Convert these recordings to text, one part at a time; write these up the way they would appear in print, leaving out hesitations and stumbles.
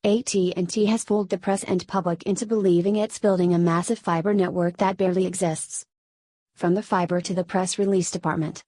AT&T has fooled the press and public into believing it's building a massive fiber network that barely exists. From the fiber to the press release department.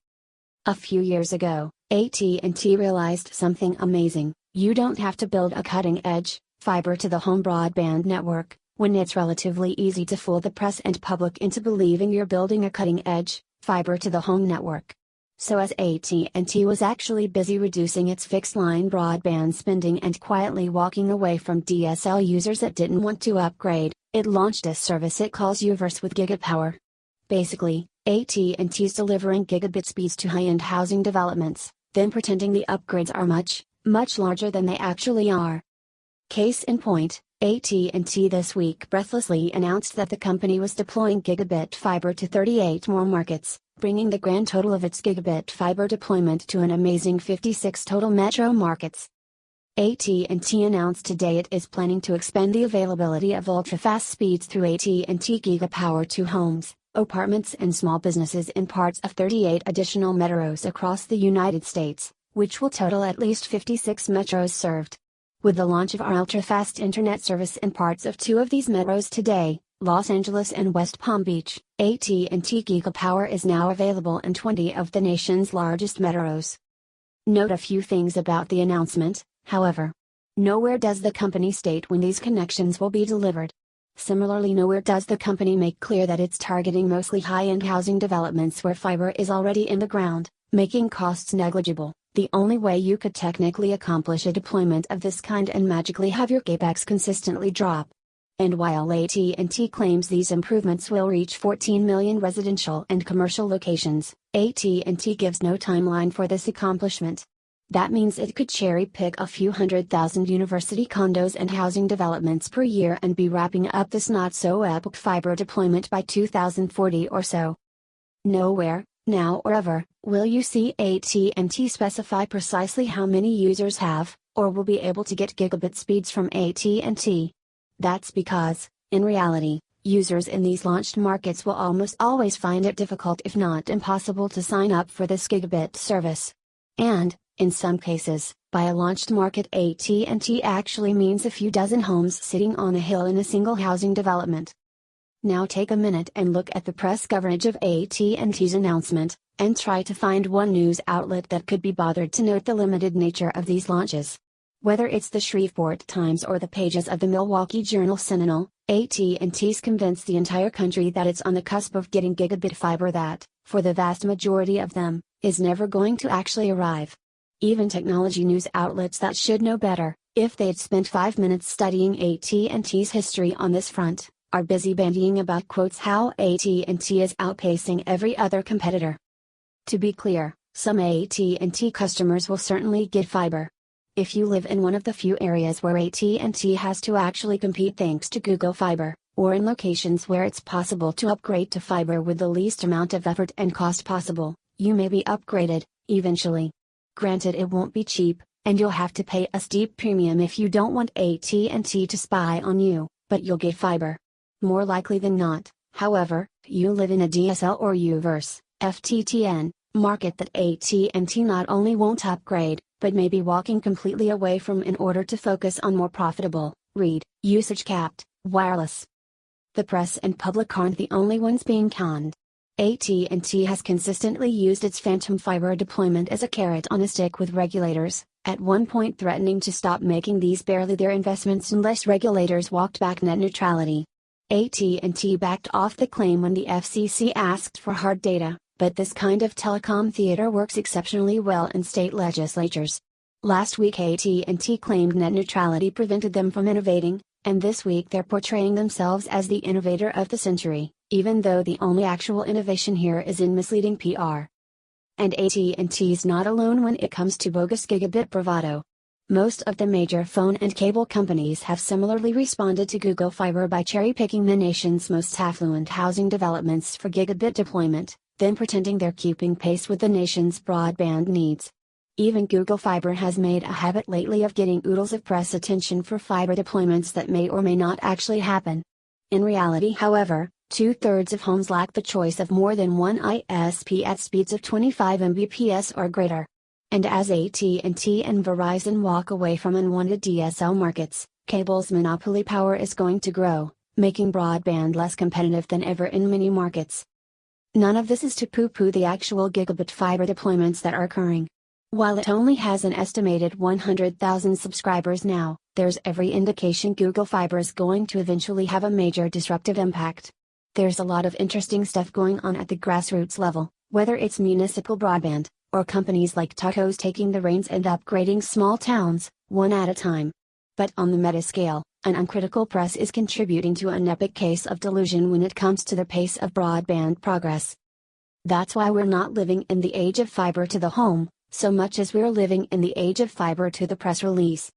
A few years ago, AT&T realized something amazing: you don't have to build a cutting-edge, fiber-to-the-home broadband network, when it's relatively easy to fool the press and public into believing you're building a cutting-edge, fiber-to-the-home network. So as AT&T was actually busy reducing its fixed-line broadband spending and quietly walking away from DSL users that didn't want to upgrade, it launched a service it calls Uverse with Gigapower. Basically, AT&T's delivering gigabit speeds to high-end housing developments, then pretending the upgrades are much, much larger than they actually are. Case in point, AT&T this week breathlessly announced that the company was deploying gigabit fiber to 38 more markets, bringing the grand total of its gigabit fiber deployment to an amazing 56 total metro markets. AT&T announced today it is planning to expand the availability of ultra-fast speeds through AT&T Gigapower to homes, apartments and small businesses in parts of 38 additional metros across the United States, which will total at least 56 metros served. With the launch of our ultra-fast internet service in parts of 2 of these metros today, Los Angeles and West Palm Beach, AT&T Gigapower is now available in 20 of the nation's largest metros. Note a few things about the announcement, however. Nowhere does the company state when these connections will be delivered. Similarly, nowhere does the company make clear that it's targeting mostly high-end housing developments where fiber is already in the ground, making costs negligible, the only way you could technically accomplish a deployment of this kind and magically have your capex consistently drop. And while AT&T claims these improvements will reach 14 million residential and commercial locations, AT&T gives no timeline for this accomplishment. That means it could cherry-pick a few 100,000 university condos and housing developments per year and be wrapping up this not-so-epic fiber deployment by 2040 or so. Nowhere, now or ever, will you see AT&T specify precisely how many users have, or will be able to get gigabit speeds from AT&T. That's because, in reality, users in these launched markets will almost always find it difficult if not impossible to sign up for this gigabit service. And, in some cases, by a launched market, AT&T actually means a few dozen homes sitting on a hill in a single housing development. Now take a minute and look at the press coverage of AT&T's announcement, and try to find one news outlet that could be bothered to note the limited nature of these launches. Whether it's the Shreveport Times or the pages of the Milwaukee Journal-Sentinel, AT&T's convinced the entire country that it's on the cusp of getting gigabit fiber that, for the vast majority of them, is never going to actually arrive. Even technology news outlets that should know better, if they'd spent 5 minutes studying AT&T's history on this front, are busy bandying about quotes how AT&T is outpacing every other competitor. To be clear, some AT&T customers will certainly get fiber. If you live in one of the few areas where AT&T has to actually compete thanks to Google Fiber, or in locations where it's possible to upgrade to fiber with the least amount of effort and cost possible, you may be upgraded, eventually. Granted, it won't be cheap, and you'll have to pay a steep premium if you don't want AT&T to spy on you, but you'll get fiber. More likely than not, however, you live in a DSL or Uverse, FTTN, market that AT&T not only won't upgrade, but may be walking completely away from in order to focus on more profitable, usage-capped, wireless. The press and public aren't the only ones being conned. AT&T has consistently used its phantom fiber deployment as a carrot on a stick with regulators, at one point threatening to stop making these barely their investments unless regulators walked back net neutrality. AT&T backed off the claim when the FCC asked for hard data, but this kind of telecom theater works exceptionally well in state legislatures. Last week AT&T claimed net neutrality prevented them from innovating, and this week they're portraying themselves as the innovator of the century, even though the only actual innovation here is in misleading PR. And AT&T's not alone when it comes to bogus gigabit bravado. Most of the major phone and cable companies have similarly responded to Google Fiber by cherry-picking the nation's most affluent housing developments for gigabit deployment, then pretending they're keeping pace with the nation's broadband needs. Even Google Fiber has made a habit lately of getting oodles of press attention for fiber deployments that may or may not actually happen. In reality, however, 2/3 of homes lack the choice of more than one ISP at speeds of 25 Mbps or greater. And as AT&T and Verizon walk away from unwanted DSL markets, Cable's monopoly power is going to grow, making broadband less competitive than ever in many markets. None of this is to poo-poo the actual gigabit fiber deployments that are occurring. While it only has an estimated 100,000 subscribers now, there's every indication Google Fiber is going to eventually have a major disruptive impact. There's a lot of interesting stuff going on at the grassroots level, whether it's municipal broadband, or companies like Tacos taking the reins and upgrading small towns, one at a time. But on the meta scale, an uncritical press is contributing to an epic case of delusion when it comes to the pace of broadband progress. That's why we're not living in the age of fiber to the home, so much as we're living in the age of fiber to the press release.